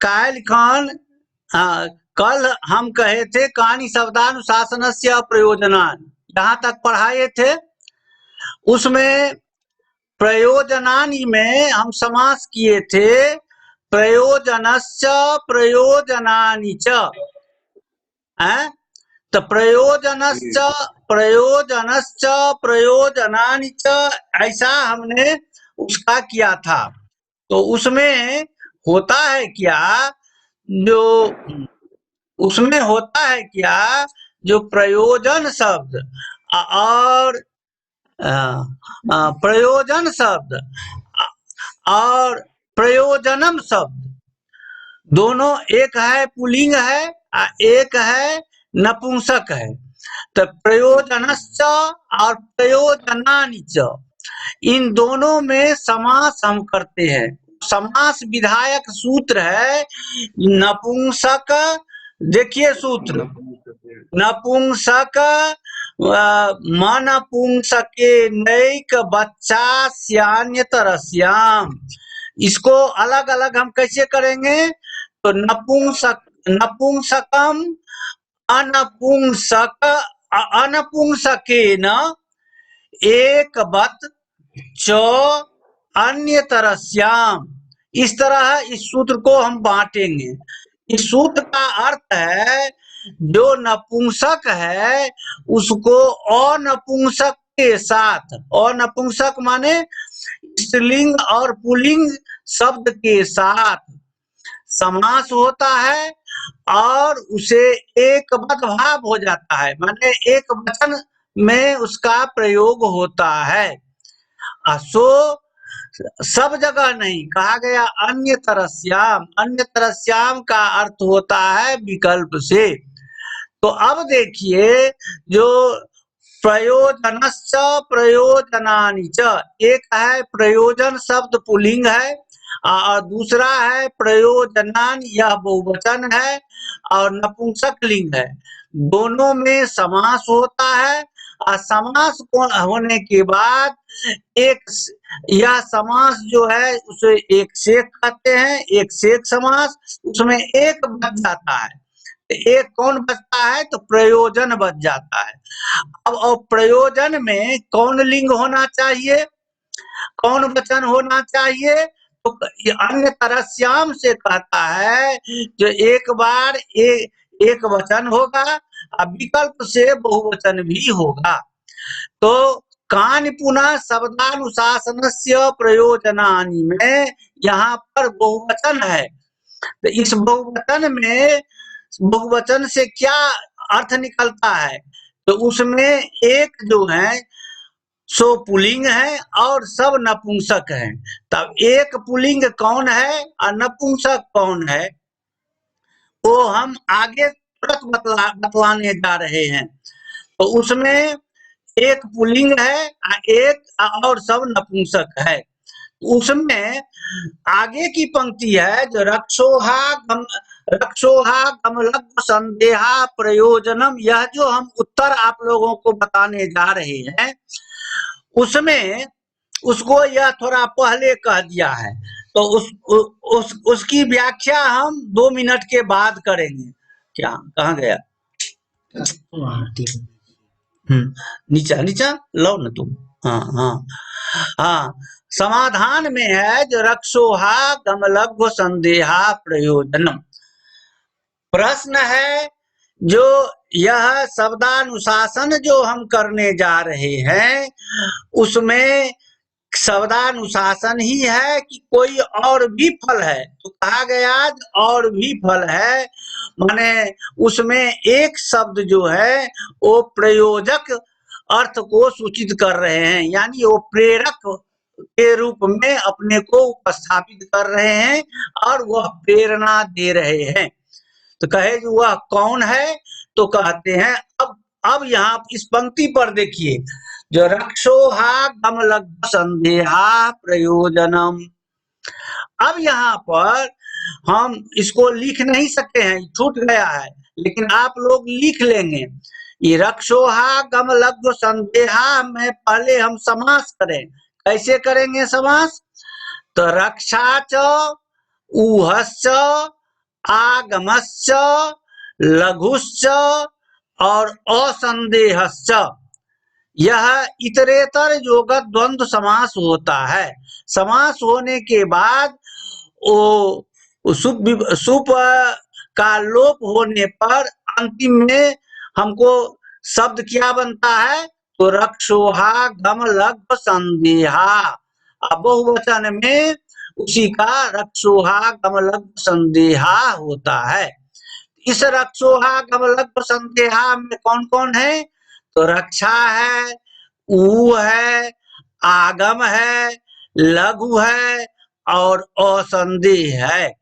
काल खान, कल हम कहे थे कानी शब्दानुशासनस्य प्रयोजनानि, यहाँ तक पढ़ाए थे। उसमें प्रयोजनानि में हम समास किए थे प्रयोजनश्च प्रयोजनानि च, तो प्रयोजनश्च प्रयोजनश्च प्रयोजनानि च, ऐसा हमने उसका किया था। तो उसमें होता है क्या, जो उसमें होता है क्या, जो प्रयोजन शब्द और प्रयोजन शब्द और प्रयोजनम शब्द दोनों एक है, पुल्लिंग है, एक है नपुंसक है। तो प्रयोजनश्च और प्रयोजनानि च, इन दोनों में समास हम करते हैं। समास विधायक सूत्र है नपुंसक। देखिए सूत्र, नपुंसक मनपुंसके नैक बच्चा स्यान्यतरस्याम। इसको अलग अलग हम कैसे करेंगे, तो नपुंसकम अनपुंसक अनपुंसकेन एक बत च अन्यतरस्याम। इस तरह इस सूत्र को हम बांटेंगे। इस सूत्र का अर्थ है जो नपुंसक है उसको अनपुंसक के साथ, अनपुंसक माने स्त्रीलिंग और पुल्लिंग शब्द के साथ समास होता है और उसे एक बद भाव हो जाता है, माने एक वचन में उसका प्रयोग होता है। सो सब जगह नहीं कहा गया अन्य तरस्याम। अन्य तरस्याम का अर्थ होता है विकल्प से। तो अब देखिए, जो प्रयोजनश्च प्रयोजनानि च, एक है प्रयोजन शब्द पुल्लिंग है और दूसरा है प्रयोजनान, यह बहुवचन है और नपुंसक लिंग है। दोनों में समास होता है और समास होने के बाद एक, यह समास जो है उसे एक शेख कहते हैं, एक शेख समास। उसमें एक बच जाता है, एक कौन बचता है, तो प्रयोजन बच जाता है। अब प्रयोजन में कौन लिंग होना चाहिए, कौन वचन होना चाहिए, तो अन्य तरस्याम से कहता है जो एक बार एक वचन होगा और विकल्प से बहुवचन भी होगा। तो कान पुनः शब्दानुशासनस्य प्रयोजनानि में यहाँ पर बहुवचन है। तो इस बहुवचन में, बहुवचन से क्या अर्थ निकलता है, तो उसमें एक जो है सो पुल्लिंग है और सब नपुंसक है। तब एक पुल्लिंग कौन है और नपुंसक कौन है, वो हम आगे तुरंत बतलाने जा रहे हैं। तो उसमें एक पुल्लिंग है, एक और सब नपुंसक है। उसमें आगे की पंक्ति है जो रक्षोहा गमलग्न संदेहा प्रयोजनम, यह जो हम उत्तर आप लोगों को बताने जा रहे हैं उसमें उसको यह थोड़ा पहले कह दिया है। तो उसकी व्याख्या हम 2 मिनट के बाद करेंगे। क्या कहाँ गया, नीचा नीचा लो न तुम। हाँ हाँ हाँ, समाधान में है जो रक्षोहा गमलग्न संदेहा प्रयोजनम। प्रश्न है जो यह शब्दानुशासन जो हम करने जा रहे हैं उसमें शब्दानुशासन ही है कि कोई और भी फल है, तो कहा गया और भी फल है, माने उसमें एक शब्द जो है वो प्रयोजक अर्थ को सूचित कर रहे हैं, यानी वो प्रेरक के रूप में अपने को उपस्थापित कर रहे हैं और वह प्रेरणा दे रहे हैं। तो कहे जो वह कौन है, तो कहते हैं अब यहाँ इस पंक्ति पर देखिए जो रक्षोहा गमलग्न संदेहा प्रयोजनम। अब यहाँ पर हम इसको लिख नहीं सकते हैं, छूट गया है, लेकिन आप लोग लिख लेंगे। ये रक्षोहा गमलग्न संदेहा में पहले हम समास करें। कैसे करेंगे समास, तो रक्षा च ऊहश्च आगमश्च, लघुश्च और असंदेहश्च। यह इतरेतर योगत द्वंद्व समास होता है। समास होने के बाद वो सुप का लोप होने पर अंतिम में हमको शब्द क्या बनता है? तो रक्षोहा गम लघ्व संदेहा। बहुवचन में उसी का रक्षोहा गम लघ्व संदेहा होता है। इस रक्षोहा गम लघ्व संदेहा में कौन कौन है? तो रक्षा है, ऊ है, आगम है, लघु है और असंदेह है।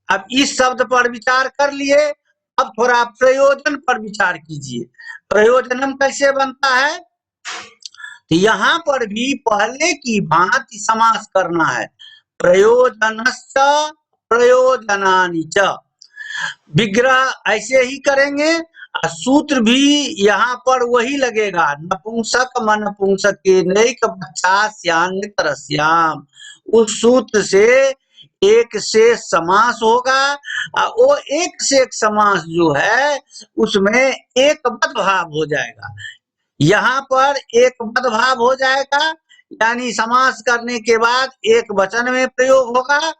अब इस शब्द पर विचार कर लिए, अब थोड़ा प्रयोजन पर विचार कीजिए। प्रयोजनम कैसे बनता है? तो यहाँ पर भी पहले की भांति समास करना है। प्रयोजनश्च प्रयोजनानि च। विग्रह ऐसे ही करेंगे, सूत्र भी यहाँ पर वही लगेगा। नपुंसक मनपुंसक के नैक बच्छास्यान्यतरस्याम। उस सूत्र से एक से समास होगा, वो एक से एक समास जो है उसमें एक बद भाव हो जाएगा। यहाँ पर एक बद भाव हो जाएगा, यानी समास करने के बाद एक वचन में प्रयोग होगा।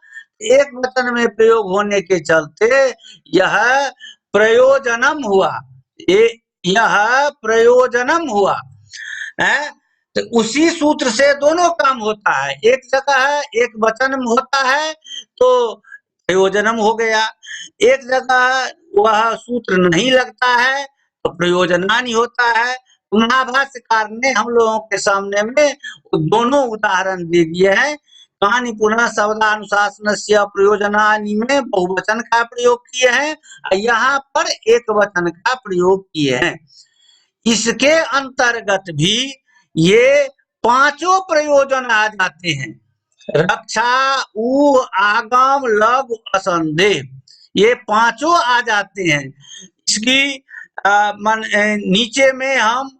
एक वचन में प्रयोग होने के चलते यह प्रयोजनम हुआ। यह प्रयोजनम हुआ है। तो उसी सूत्र से दोनों काम होता है। एक जगह एक वचन होता है तो प्रयोजनम हो गया, एक जगह वह सूत्र नहीं लगता है तो प्रयोजनानि होता है। भाष्यकार ने हम लोगों के सामने में दोनों उदाहरण दे दिए हैं। कहानी पुनः शब्दानुशासनस्य प्रयोजनानि में बहुवचन का प्रयोग किए हैं, यहाँ पर एक वचन का प्रयोग किए हैं। इसके अंतर्गत भी ये पांचों प्रयोजन आ जाते हैं। रक्षा, ऊ, आगम, लघु, असंदेह, ये पांचों आ जाते हैं। इसकी नीचे में हम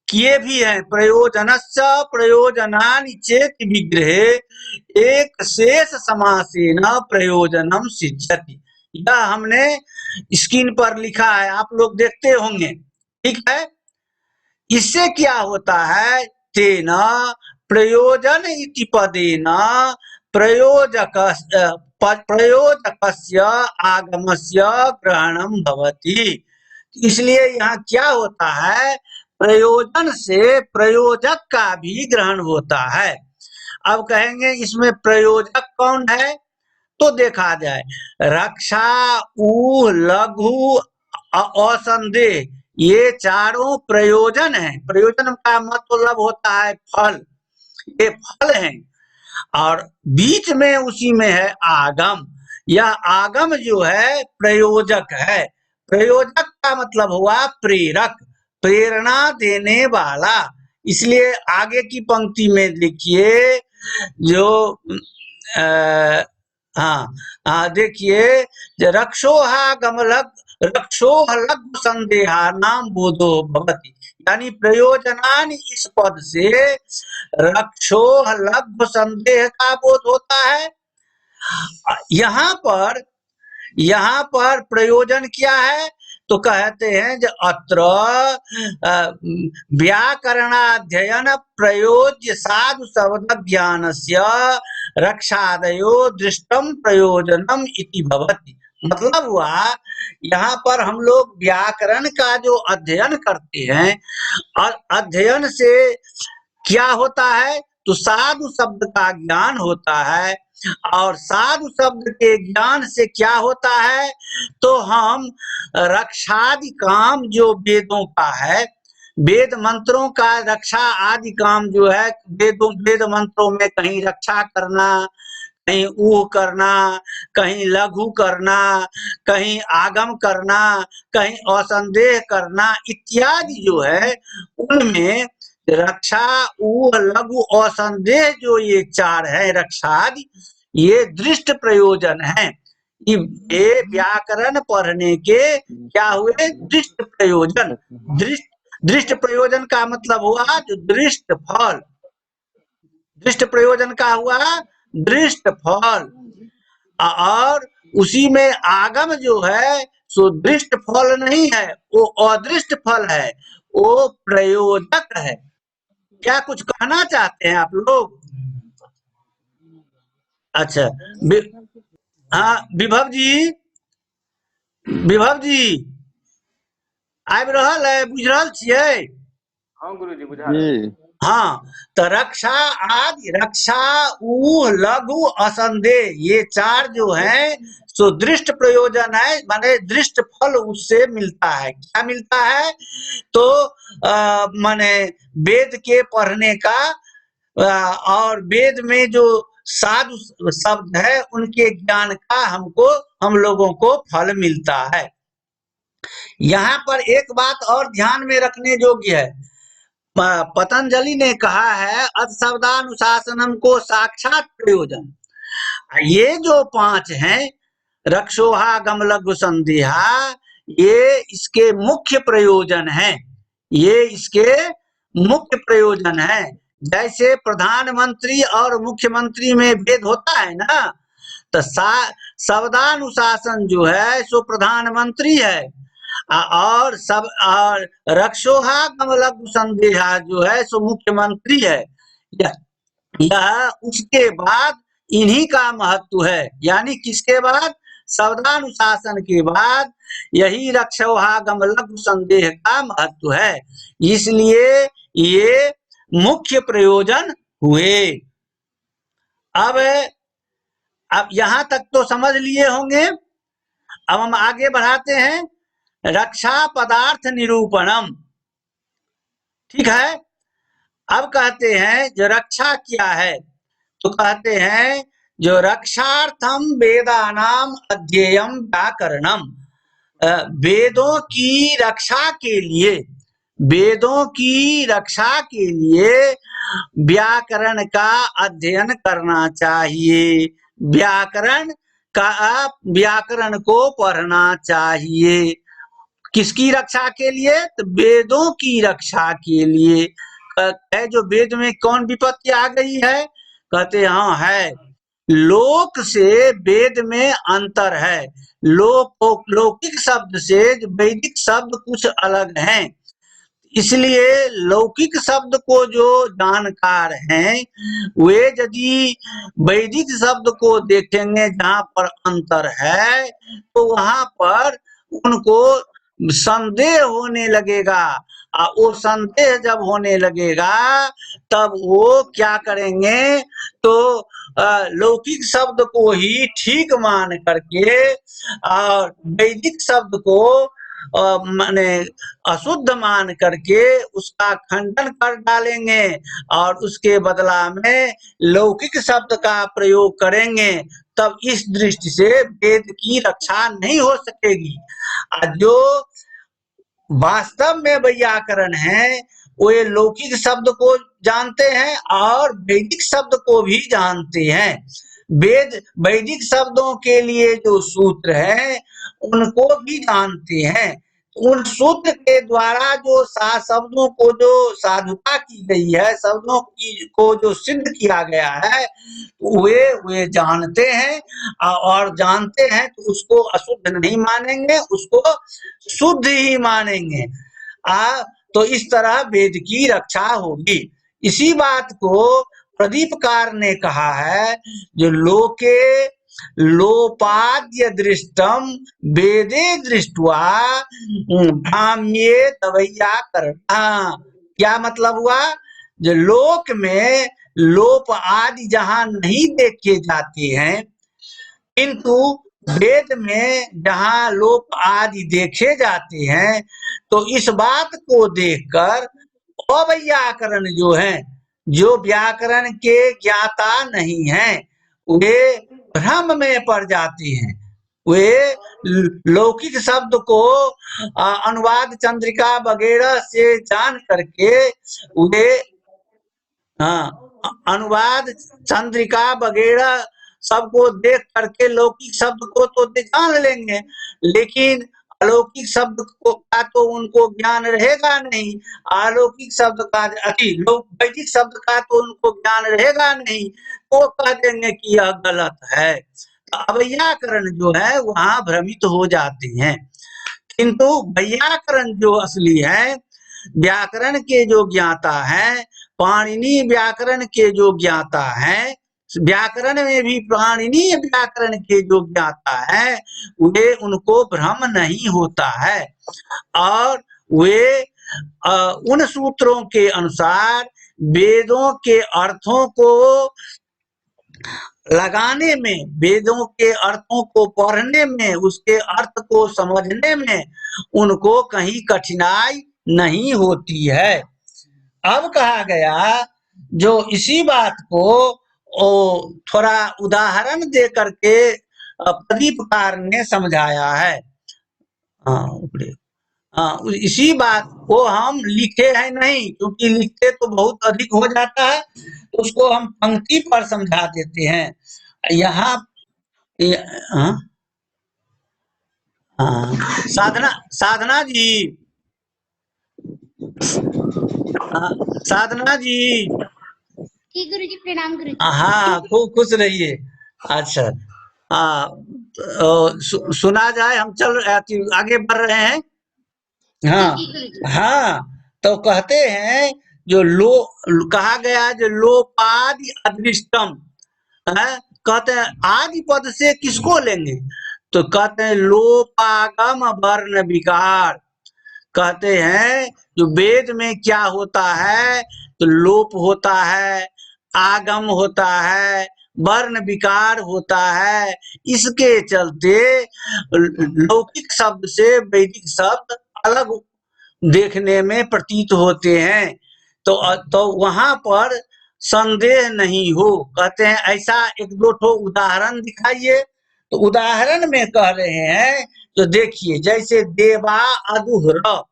किए भी हैं। प्रयोजनश्च प्रयोजनानि चेति विग्रहे एक शेष समासेन प्रयोजनम सिद्ध्यति। यह हमने स्क्रीन पर लिखा है, आप लोग देखते होंगे, ठीक है। इससे क्या होता है? तेना प्रयोजन इति पदेन प्रयोजकस्य आगमस्य ग्रहणम भवति। इसलिए यहाँ क्या होता है? प्रयोजन से प्रयोजक का भी ग्रहण होता है। अब कहेंगे इसमें प्रयोजक कौन है? तो देखा जाए, रक्षा, ऊ, लघु, असंदेह, ये चारों प्रयोजन हैं। प्रयोजन का मतलब होता है फल, ये फल हैं। और बीच में उसी में है आगम। यह आगम जो है प्रयोजक है। प्रयोजक का मतलब हुआ प्रेरक, प्रेरणा देने वाला। इसलिए आगे की पंक्ति में देखिए, जो देखिए, रक्षोहा गमलक रक्षोह लघु संदेहानाम बोधो भवति। यानी प्रयोजनानि इस पद से रक्षोह लघु संदेह का बोध होता है। यहाँ पर प्रयोजन क्या है? तो कहते हैं जो अत्र व्याकरणाध्ययन प्रयोज्य साधु शब्द ज्ञानस्य रक्षादयो दृष्टम प्रयोजनम इति भवति। मतलब हुआ, यहाँ पर हम लोग व्याकरण का जो अध्ययन करते हैं, अध्ययन से क्या होता है? तो साधु शब्द का ज्ञान होता है। और साधु शब्द के ज्ञान से क्या होता है? तो हम रक्षादि काम जो वेदों का है, वेद मंत्रों का रक्षा आदि काम जो है, वेद मंत्रों में कहीं रक्षा करना, कहीं ऊह करना, कहीं लघु करना, कहीं आगम करना, कहीं असंदेह करना इत्यादि जो है, उनमें रक्षा, ऊह, लघु, असंदेह जो ये चार है रक्षादि, ये दृष्ट प्रयोजन है। ये व्याकरण पढ़ने के क्या हुए? दृष्ट प्रयोजन। दृष्ट प्रयोजन का मतलब हुआ जो दृष्ट फल। दृष्ट प्रयोजन का हुआ दृष्ट फल। और उसी में आगम जो है सो दृष्ट फल नहीं है, वो अदृष्ट फल है, वो प्रयोजक है। क्या कुछ कहना चाहते हैं आप लोग? अच्छा, हाँ विभव जी, विभव जी आबि रहल है, बुझ रहल छियै? हाँ गुरुजी बुझा रहल छै। हाँ, तो रक्षा आदि, रक्षा, ऊह, लघु, असंदेह, ये चार जो है सो दृष्ट प्रयोजन है, माने दृष्ट फल उससे मिलता है। क्या मिलता है? तो माने वेद के पढ़ने का और वेद में जो साधु शब्द है उनके ज्ञान का हमको, हम लोगों को फल मिलता है। यहाँ पर एक बात और ध्यान में रखने योग्य है, पतंजलि ने कहा है अथ शब्दानुशासनम को साक्षात प्रयोजन। ये जो पांच हैं, रक्षोहा, गम, लघु, संदेहा, ये इसके मुख्य प्रयोजन हैं, ये इसके मुख्य प्रयोजन है। जैसे प्रधानमंत्री और मुख्यमंत्री में भेद होता है ना, तो शब्दानुशासन जो है सो प्रधानमंत्री है, और सब और रक्षोहा, गम, लघु, संदेहा जो है सो मुख्यमंत्री है। यह उसके बाद इन्हीं का महत्व है, यानी किसके बाद? शब्दानुशासन के बाद यही रक्षोहा, गम, लघु, संदेह का महत्व है। इसलिए ये मुख्य प्रयोजन हुए। अब यहां तक तो समझ लिए होंगे। अब हम आगे बढ़ाते हैं, रक्षा पदार्थ निरूपणम। ठीक है, अब कहते हैं जो रक्षा क्या है, तो कहते हैं जो रक्षार्थम वेदानाम अध्ययम व्याकरणम, वेदों की रक्षा के लिए, वेदों की रक्षा के लिए व्याकरण का अध्ययन करना चाहिए, व्याकरण का, व्याकरण को पढ़ना चाहिए। किसकी रक्षा के लिए? तो वेदों की रक्षा के लिए। है जो वेद में कौन विपत्ति आ गई है? कहते हाँ है, लोक से वेद में अंतर है, लौकिक शब्द से वैदिक शब्द कुछ अलग हैं, इसलिए लौकिक शब्द को जो जानकार हैं वे यदि वैदिक शब्द को देखेंगे जहाँ पर अंतर है, तो वहां पर उनको संदेह होने लगेगा, और वो संदेह जब होने लगेगा तब वो क्या करेंगे, तो लौकिक शब्द को ही ठीक मान करके और वैदिक शब्द को माने अशुद्ध मान करके उसका खंडन कर डालेंगे, और उसके बदला में लौकिक शब्द का प्रयोग करेंगे। तब इस दृष्टि से वेद की रक्षा नहीं हो सकेगी। जो वास्तव में व्याकरण है वे लौकिक शब्द को जानते हैं और वैदिक शब्द को भी जानते हैं। वेद वैदिक शब्दों के लिए जो सूत्र है उनको भी जानते हैं। उन सूत्र के द्वारा जो शब्दों को जो साधुता की गई है, शब्दों की को जो सिद्ध किया गया है, वे जानते हैं, और जानते हैं तो उसको अशुद्ध नहीं मानेंगे, उसको शुद्ध ही मानेंगे। तो इस तरह वेद की रक्षा होगी। इसी बात को प्रदीपकार ने कहा है, जो लोके लोपाद्य दृष्टम वेदे दृष्टवा भ्राम्ये तवैया करना। क्या मतलब हुआ? जो लोक में लोप आदि जहां नहीं देखे जाते हैं, किंतु वेद में जहां लोप आदि देखे जाते हैं, तो इस बात को देखकर अव्याकरण जो है, जो व्याकरण के ज्ञाता नहीं हैं, वे भ्रम में पड़ जाते हैं। वे लौकिक शब्द को अनुवाद चंद्रिका वगैरह से जान करके वे अनुवाद चंद्रिका वगैरह सबको देख करके लौकिक शब्द को तो जान लेंगे, लेकिन अलौकिक शब्द को का तो उनको ज्ञान रहेगा नहीं, अलौकिक शब्द का वैदिक शब्द का तो उनको ज्ञान रहेगा नहीं, तो कह देंगे कि यह गलत है। अवैयाकरण जो है वहां भ्रमित हो जाते हैं, किंतु वैयाकरण जो असली है, व्याकरण के जो ज्ञाता है, पाणिनि व्याकरण के जो ज्ञाता है, व्याकरण में भी पाणिनि व्याकरण के जो ज्ञाता है, वे उनको भ्रम नहीं होता है और वे उन सूत्रों के अनुसार वेदों के अर्थों को लगाने में, वेदों के अर्थों को पढ़ने में, उसके अर्थ को समझने में उनको कहीं कठिनाई नहीं होती है। अब कहा गया जो इसी बात को थोड़ा उदाहरण दे करके प्रदीपकार ने समझाया है। इसी बात को हम लिखे हैं नहीं, क्योंकि लिखते तो बहुत अधिक हो जाता है, तो उसको हम पंक्ति पर समझा देते हैं। यहाँ साधना जी, साधना जी। ठीक गुरुजी, प्रणाम गुरुजी। हाँ, खूब खुश रहिए। अच्छा, सुना जाए, हम चल आगे बढ़ रहे हैं। हाँ, तो कहते हैं जो कहा गया जो लोपादि अदृष्टम है, कहते हैं आदि पद से किसको लेंगे, तो कहते हैं लोपागम वर्ण विकार। कहते हैं जो वेद में क्या होता है, तो लोप होता है, आगम होता है, वर्ण विकार होता है। इसके चलते लौकिक शब्द से वैदिक शब्द अलग देखने में प्रतीत होते हैं। तो वहां पर संदेह नहीं हो। कहते हैं ऐसा एक दो ठो उदाहरण दिखाइए, तो उदाहरण में कह रहे हैं, तो देखिए जैसे देवा अदुहर,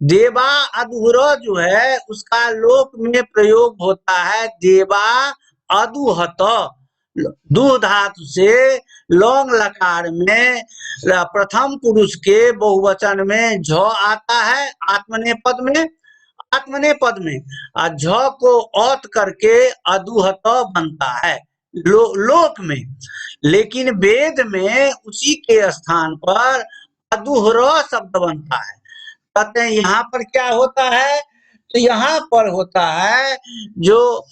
देवा अदुहर जो है उसका लोक में प्रयोग होता है देवा अदुहत। दू धातु से लौंग लकार में प्रथम पुरुष के बहुवचन में झ आता है, आत्मने पद में, आत्मने पद में झ को औत करके अदुहत बनता है लोक में। लेकिन वेद में उसी के स्थान पर अदुहर शब्द बनता है। कहते हैं यहाँ पर क्या होता है, तो यहाँ पर होता है जो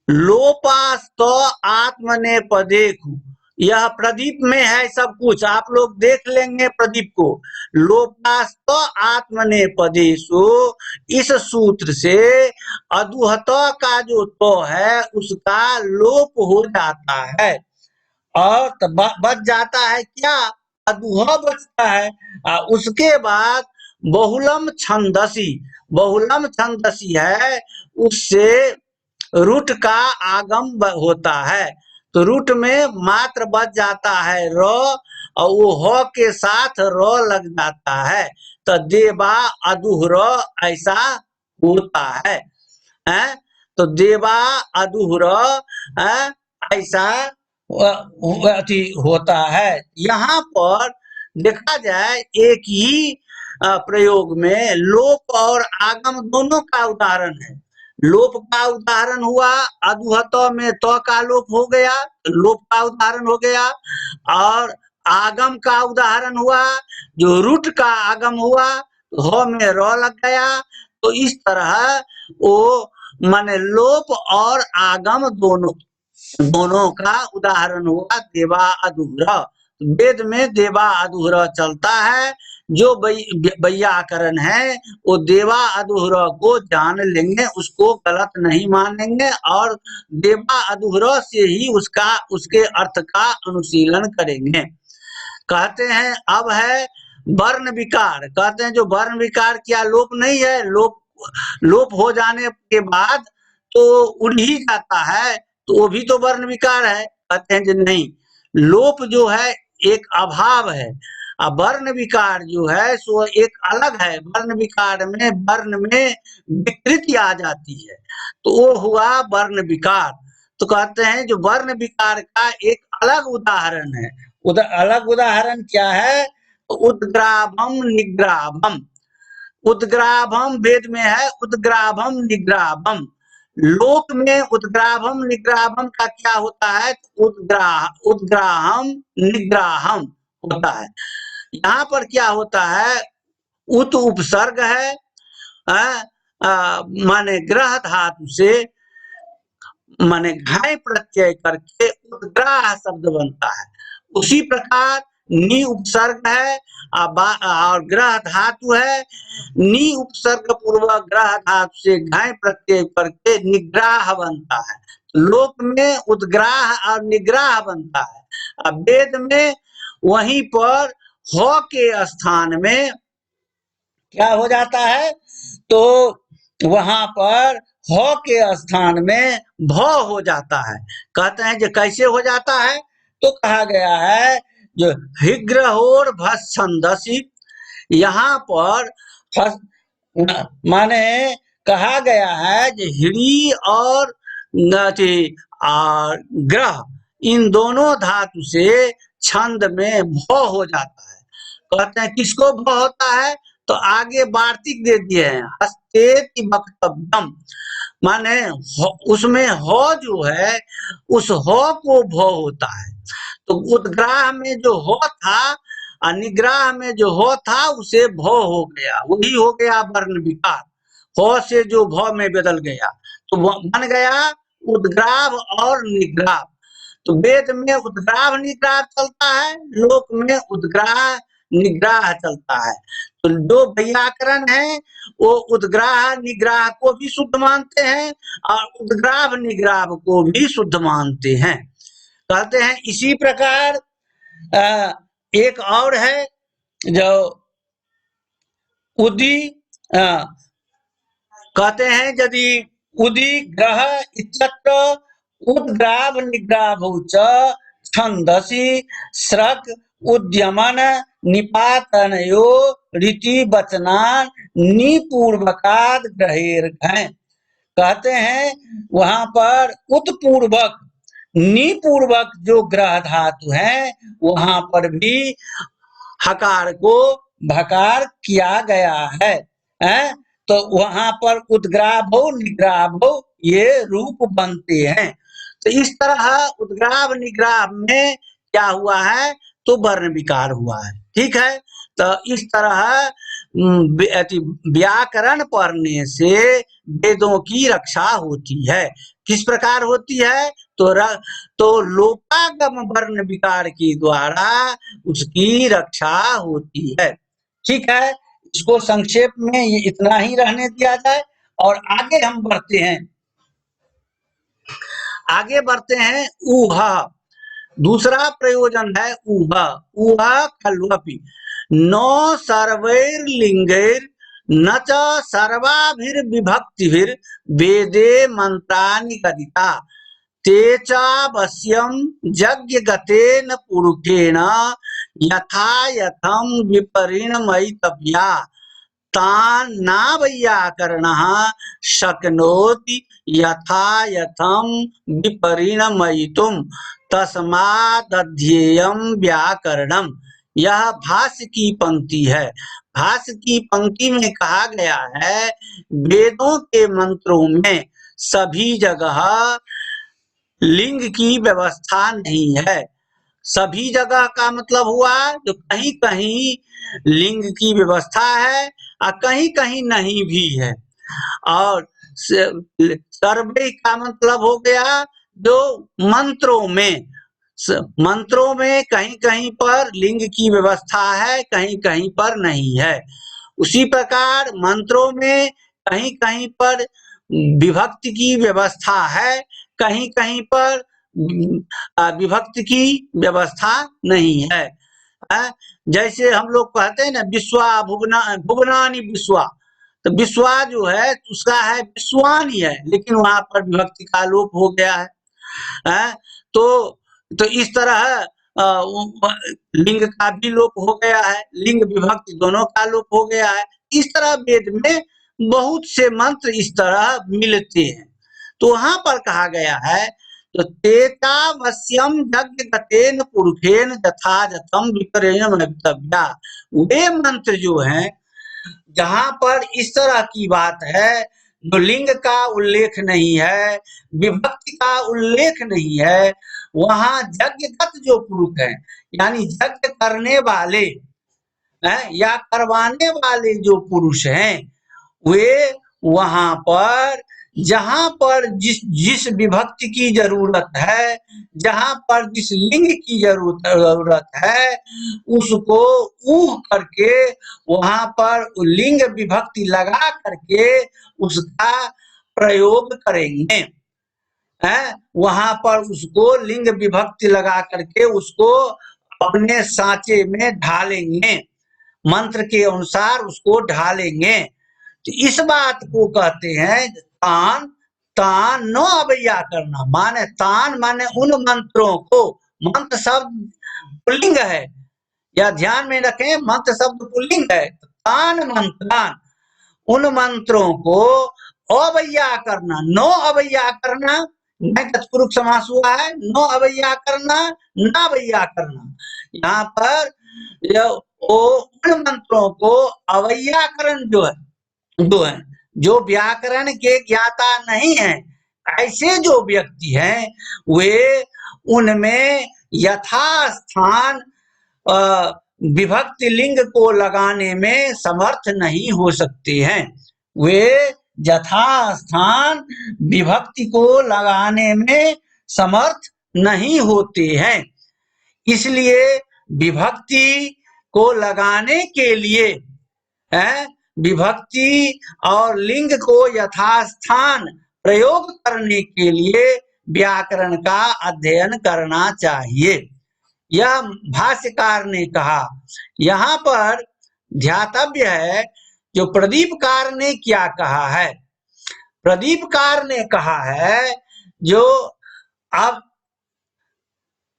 लोपास्त आत्मने पदेखु, यह प्रदीप में है सब कुछ, आप लोग देख लेंगे प्रदीप को। लोपास्त आत्मने पदेशु, इस सूत्र से अदुहत का जो तो है उसका लोप हो जाता है और बच जाता है क्या, अदुह बचता है। उसके बाद बहुलम छंदसी, बहुलम छंदसी है, उससे रूट का आगम होता है, तो रूट में मात्र बच जाता है र और वो ह के साथ र लग जाता है, तो देवा अदुहर ऐसा होता है। तो देवा अदुहर ऐसा होता है। यहाँ पर देखा जाए एक ही प्रयोग में लोप और आगम दोनों का उदाहरण है। लोप का उदाहरण हुआ अदुहत में तो का लोप हो गया, लोप का उदाहरण हो गया, और आगम का उदाहरण हुआ जो रूट का आगम हुआ, ह में र लग गया। तो इस तरह वो माने लोप और आगम दोनों का उदाहरण हुआ देवा अदुहर। वेद में देवा अदुहर चलता है। जो वैयाकरण है वो देवा अदुहर को जान लेंगे, उसको गलत नहीं मानेंगे और देवा अदुहर से ही उसके अर्थ का अनुशीलन करेंगे। कहते हैं अब है वर्ण विकार। कहते हैं जो वर्ण विकार क्या लोप नहीं है, लोप हो जाने के बाद तो उड़ ही जाता है, तो वो भी तो वर्ण विकार है। कहते हैं जो नहीं, लोप जो है एक अभाव है, वर्ण विकार जो है सो एक अलग है। वर्ण विकार में वर्ण में विकृति आ जाती है, तो वो हुआ वर्ण विकार। तो कहते हैं जो वर्ण विकार का एक अलग उदाहरण है। अलग उदाहरण क्या है, उद्ग्राभम निग्राभम। उद्ग्राभम वेद में है, उद्ग्राभम निग्राभम। लोक में उद्ग्राभम निग्राभम का क्या होता है? उद्ग्राहम निग्राहम होता है। यहाँ पर क्या होता है? उत उपसर्ग है, माने ग्रह धातु से माने घाय प्रत्यय करके उद्ग्राह शब्द बनता है। उसी प्रकार नी उपसर्ग है और ग्रह धातु है। नी उपसर्ग पूर्वक ग्रह धातु से घाय प्रत्यय करके निग्राह बनता है। लोक में उद्ग्राह और निग्राह बनता है। अब वेद में वहीं पर ह के स्थान में क्या हो जाता है? तो वहां पर ह के स्थान में भ हो जाता है। कहते हैं जो कैसे हो जाता है? तो कहा गया है जो हिग्रहोर भस्छंदसी, यहाँ पर माने कहा गया है जो हिड़ी और ग्रह इन दोनों धातु से छंद में भ हो जाता है। कहते हैं किसको भ होता है? तो आगे वार्तिक दे दिए हैं, हस्ते वक्तव्यम, माने उसमें हो जो है उस हो को भ होता है। तो उद्ग्राह में जो हो था और निग्राह में जो हो था उसे भ हो गया, वही हो गया वर्ण विकार। हो से जो भ में बदल गया तो बन गया उद्ग्राव और निग्राव। तो वेद में उद्ग्राव निग्राव चलता है, लोक में उद्ग्राह निग्राह चलता है। तो जो व्याकरण है वो उद्ग्राह निग्राह को भी शुद्ध मानते हैं और उद्ग्राव निग्राव को भी शुद्ध मानते हैं। कहते हैं इसी प्रकार एक और है जो उदी, कहते हैं यदि उदी ग्रह इत्यत्र उद्ग्राव निग्राव छंदसी स्रक उद्यमन निपातनयो रीति वचनान निपूर्वकाद ग्रहेर हैं। कहते हैं वहां पर उत्पूर्वक निपूर्वक जो ग्रह धातु है वहां पर भी हकार को भकार किया गया है, तो वहां पर उद्ग्राव निग्राव ये रूप बनते हैं। तो इस तरह उद्ग्राव निग्राव में क्या हुआ है? तो वर्ण विकार हुआ है। ठीक है, तो इस तरह व्याकरण पढ़ने से वेदों की रक्षा होती है। किस प्रकार होती है? तो लोकागम वर्ण विकार के द्वारा उसकी रक्षा होती है। ठीक है, इसको संक्षेप में ये इतना ही रहने दिया जाए और आगे हम बढ़ते हैं। आगे बढ़ते हैं ऊहा, दूसरा प्रयोजन है ऊहा। ऊहा खल्वपि नो सर्वैर्लिंगैर न च सर्वाभिर्विभक्तिभिर् वेदे मंत्राणि कथिता ते चावश्यं यज्ञगतेन पुरुषेण यथा यथं विपरिणमयितव्या तान् न वैयाकरणः शक्नोति यथा यथं विपरिणमयितुं तस्मादध्येयं व्याकरणम्। यह भाष्य की पंक्ति है। भाष्य की पंक्ति में कहा गया है वेदों के मंत्रों में सभी जगह लिंग की व्यवस्था नहीं है। सभी जगह का मतलब हुआ जो कहीं कहीं लिंग की व्यवस्था है और कहीं कहीं नहीं भी है। और सर्वे का मतलब हो गया जो मंत्रों में कहीं कहीं पर लिंग की व्यवस्था है, कहीं कहीं पर नहीं है। उसी प्रकार मंत्रों में कहीं कहीं पर विभक्ति की व्यवस्था है, कहीं कहीं पर विभक्ति की व्यवस्था नहीं है। जैसे हम लोग कहते हैं ना विश्वा भुवनानि विश्वा, तो विश्वा जो है उसका है विश्वान ही है, लेकिन वहां पर विभक्ति का लोप हो गया है। तो इस तरह लिंग का भी लोप हो गया है, लिंग विभक्ति दोनों का लोप हो गया है। इस तरह वेद में बहुत से मंत्र इस तरह मिलते हैं। तो वहां पर कहा गया है तो तेतावश्यम यज्ञगतेन पुरुषेण यथा यथं विपरिणमयितव्या। वे मंत्र जो हैं जहां पर इस तरह की बात है जो लिंग का उल्लेख नहीं है, विभक्ति का उल्लेख नहीं है, वहां यज्ञगत जो पुरुष है यानी यज्ञ करने वाले या करवाने वाले जो पुरुष हैं वे वहां पर जहां पर जिस विभक्ति की जरूरत है, जहां पर जिस लिंग की जरूरत है, उसको ऊह करके वहां पर लिंग विभक्ति लगा करके उसका प्रयोग करेंगे। वहां पर उसको लिंग विभक्ति लगा करके उसको अपने सांचे में ढालेंगे, मंत्र के अनुसार उसको ढालेंगे। तो इस बात को कहते हैं तान तान नो अवैया करना, माने तान माने उन मंत्रों को, मंत्र शब्द पुल्लिंग है या ध्यान में रखें, मंत्र शब्द पुल्लिंग है, तान मंत्रान उन मंत्रों को अवैया करना, नो अवैया करना, तत्पुरुष समास हुआ है, नो अवैया करना, ना अवैया करना। यहाँ पर उन मंत्रों को अवैयाकरण जो है जो व्याकरण के ज्ञाता नहीं है, ऐसे जो व्यक्ति हैं वे उनमें यथास्थान विभक्ति लिंग को लगाने में समर्थ नहीं हो सकते हैं। वे यथास्थान विभक्ति को लगाने में समर्थ नहीं होते हैं। इसलिए विभक्ति को लगाने के लिए विभक्ति और लिंग को यथास्थान प्रयोग करने के लिए व्याकरण का अध्ययन करना चाहिए। यह भाष्यकार ने कहा। यहाँ पर ध्यातव्य है जो प्रदीपकार ने क्या कहा है। प्रदीपकार ने कहा है जो अब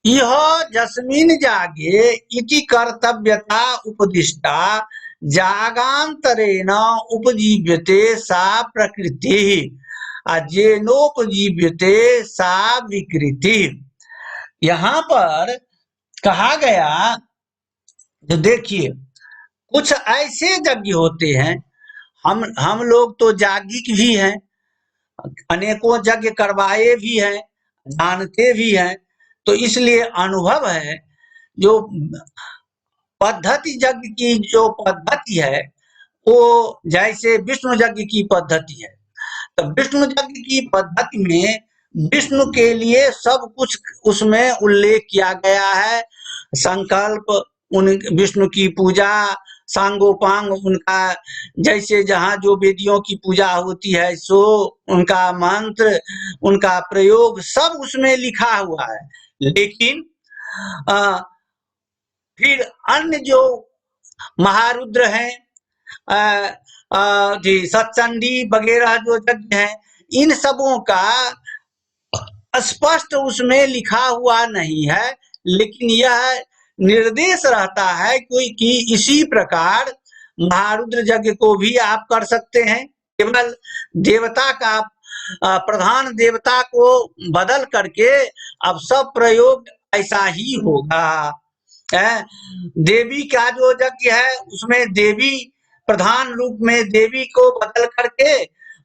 यह जस्मिन जागे इति कर्तव्यता उपदिष्टा जागांतरेण उपजीव्यते सा प्रकृति अजेनोपजीव्यते सा विकृति। यहाँ पर कहा गया जो देखिए कुछ ऐसे यज्ञ होते हैं, हम लोग तो याज्ञिक भी हैं, अनेकों यज्ञ करवाए भी हैं, जानते भी हैं, तो इसलिए अनुभव है। जो पद्धति यज्ञ की जो पद्धति है वो जैसे विष्णु यज्ञ की पद्धति है, तो विष्णु यज्ञ की पद्धति में विष्णु के लिए सब कुछ उसमें उल्लेख किया गया है। संकल्प, उन विष्णु की पूजा, सांगोपांग उनका, जैसे जहाँ जो वेदियों की पूजा होती है सो उनका मंत्र, उनका प्रयोग सब उसमें लिखा हुआ है। लेकिन फिर अन्य जो महारुद्र हैं, सत्चंडी वगैरह जो यज्ञ हैं, इन सबों का स्पष्ट उसमें लिखा हुआ नहीं है, लेकिन यह निर्देश रहता है कोई कि इसी प्रकार महारुद्र यज्ञ को भी आप कर सकते हैं। केवल देवता का प्रधान देवता को बदल करके अब सब प्रयोग ऐसा ही होगा। देवी का जो यज्ञ है उसमें देवी प्रधान रूप में देवी को बदल करके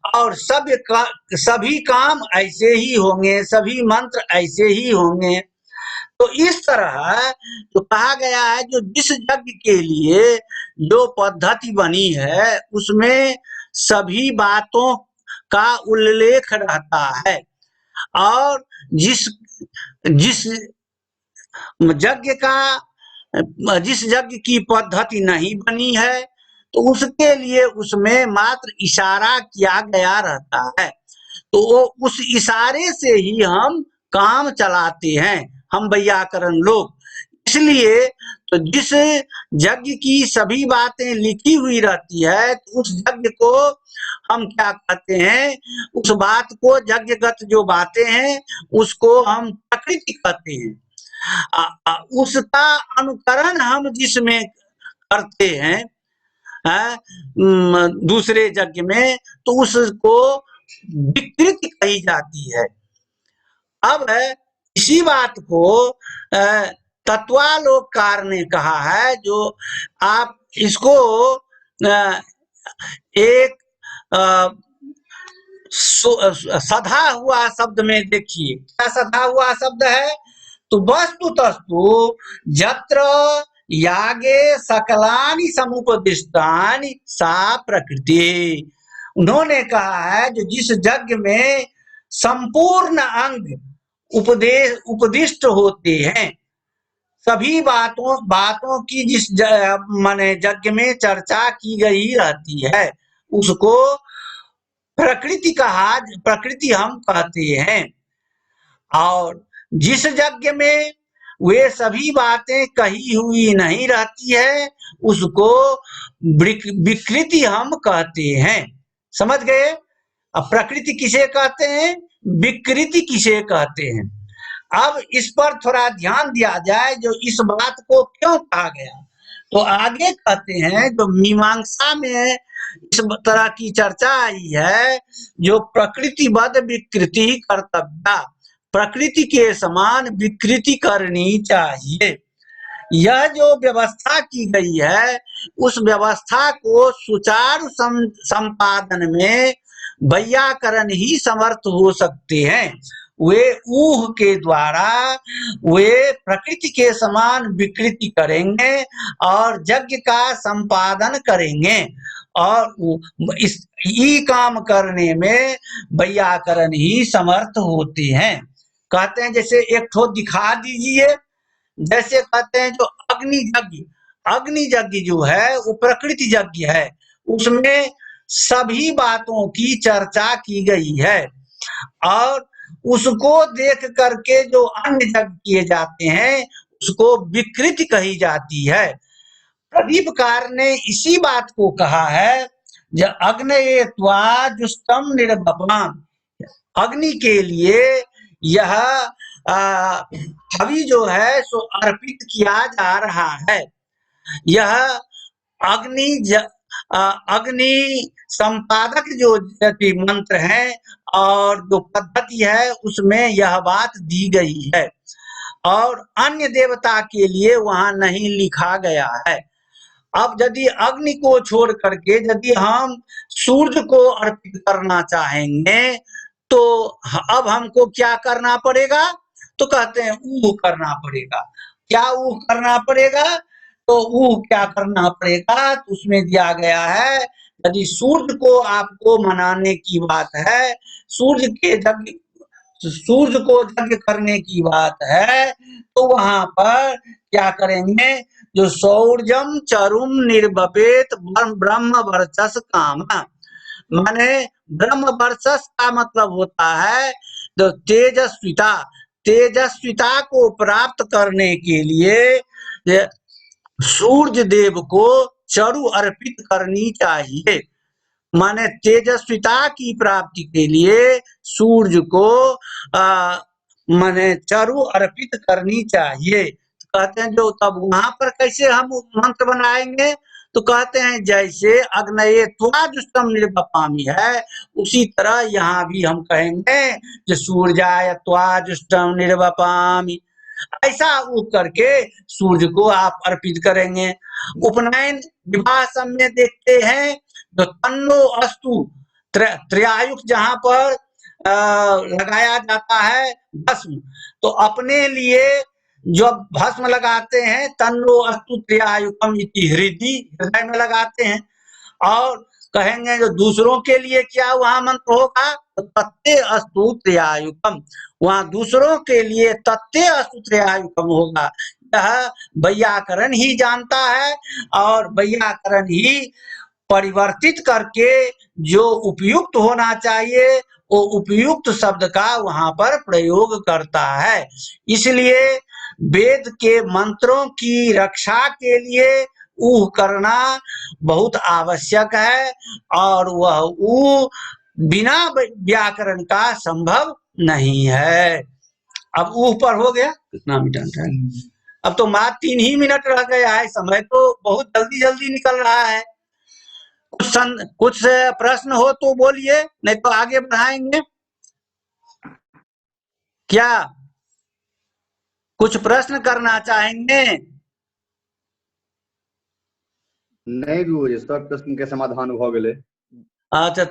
और सभी काम ऐसे ही होंगे, सभी मंत्र ऐसे ही होंगे। तो इस तरह तो कहा गया है जो जिस यज्ञ के लिए जो पद्धति बनी है उसमें सभी बातों का उल्लेख रहता है, और जिस यज्ञ की पद्धति नहीं बनी है तो उसके लिए उसमें मात्र इशारा किया गया रहता है, तो वो उस इशारे से ही हम काम चलाते हैं हम व्याकरण लोग। इसलिए तो जिस यज्ञ की सभी बातें लिखी हुई रहती है तो उस यज्ञ को हम क्या कहते हैं, उस बात को यज्ञगत जो बातें हैं उसको हम प्रकृति कहते हैं। उसका अनुकरण हम जिसमें करते हैं दूसरे यज्ञ में तो उसको विकृति कही जाती है। अब इसी बात को तत्वालोककार ने कहा है, जो आप इसको एक सधा हुआ शब्द में देखिए क्या सधा हुआ शब्द है, तो वस्तु तस्तु जत्र यागे सकलानि समुपदिष्टानि सा प्रकृति। उन्होंने कहा है जो जिस यज्ञ में संपूर्ण अंग उपदिष्ट होते हैं, सभी बातों की जिस माने यज्ञ में चर्चा की गई रहती है, उसको प्रकृति हम कहते हैं। और जिस यज्ञ में वे सभी बातें कही हुई नहीं रहती है, उसको विकृति हम कहते हैं। समझ गए? अब प्रकृति किसे कहते हैं, विकृति किसे कहते हैं। अब इस पर थोड़ा ध्यान दिया जाए, जो इस बात को क्यों कहा गया। तो आगे कहते हैं जो मीमांसा में इस तरह की चर्चा आई है, जो प्रकृतिबद्ध विकृति कर्तव्य, प्रकृति के समान विकृति करनी चाहिए। यह जो व्यवस्था की गई है, उस व्यवस्था को सुचारू संपादन में वैयाकरण ही समर्थ हो सकते हैं। वे ऊह के द्वारा वे प्रकृति के समान विकृति करेंगे और यज्ञ का संपादन करेंगे, और इस काम करने में वैयाकरण ही समर्थ होते हैं। कहते हैं जैसे एक ठो दिखा दीजिए, जैसे कहते हैं जो अग्नि यज्ञ जो है वो प्रकृति यज्ञ है, उसमें सभी बातों की चर्चा की गई है, और उसको देख करके जो अन्य यज्ञ किए जाते हैं उसको विकृति कही जाती है। प्रदीपकार ने इसी बात को कहा है, जब अग्नये त्वा जुष्टम निर्वपाम, अग्नि के लिए यह हवि जो है सो अर्पित किया जा रहा है। यह अग्नि संपादक जो मंत्र है और जो पद्धति है उसमें यह बात दी गई है, और अन्य देवता के लिए वहां नहीं लिखा गया है। अब यदि अग्नि को छोड़ करके यदि हम सूर्य को अर्पित करना चाहेंगे, तो अब हमको क्या करना पड़ेगा, तो कहते हैं ऊह करना पड़ेगा। क्या ऊह करना पड़ेगा, तो ऊह क्या करना पड़ेगा, तो उसमें दिया गया है यदि सूर्य को आपको मनाने की बात है, सूर्य को यज्ञ करने की बात है, तो वहां पर क्या करेंगे, जो सौर्यम चरुम निर्वपेत ब्रह्म वर्चस काम, माने ब्रह्म वर्चस का मतलब होता है जो तेजस्विता को प्राप्त करने के लिए सूर्य देव को चरु अर्पित करनी चाहिए। माने तेजस्विता की प्राप्ति के लिए सूर्य को माने चरु अर्पित करनी चाहिए। तो कहते हैं जो तब वहां पर कैसे हम मंत्र बनाएंगे, तो कहते हैं जैसे अग्नये त्वा जुष्टम निर्वपामि है, उसी तरह यहाँ भी हम कहेंगे कि सूर्याय त्वा जुष्टम निर्वपामि, ऐसा ऊह करके सूर्य को आप अर्पित करेंगे। उपनयन विवाह सब में देखते हैं तो तन्नो अस्तु त्रयायुक्त जहाँ पर लगाया जाता है भस्म, तो अपने लिए जब भस्म लगाते हैं तन्नो अस्तु त्रयायुक्तम इति हृदय में लगाते हैं, और कहेंगे जो दूसरों के लिए क्या वहां मंत्र होगा, तो तत्ते अस्तु त्रयायुक्तम, वहां दूसरों के लिए तत्ते अस्तु त्रयायुक्तम होगा। यह वैयाकरण ही जानता है, और वैयाकरण ही परिवर्तित करके जो उपयुक्त होना चाहिए वो उपयुक्त शब्द का वहां पर प्रयोग करता है। इसलिए वेद के मंत्रों की रक्षा के लिए ऊह करना बहुत आवश्यक है, और वह ऊह बिना व्याकरण का संभव नहीं है। अब ऊह पर हो गया, कितना मिनट है, अब तो मात्र 3 ही मिनट रह गया है, समय तो बहुत जल्दी जल्दी निकल रहा है। कुछ प्रश्न हो तो बोलिए, नहीं तो आगे बढ़ाएंगे। क्या कुछ प्रश्न करना चाहेंगे? नहीं गुरुजी, सब प्रश्न के समाधान हो गए। अच्छा।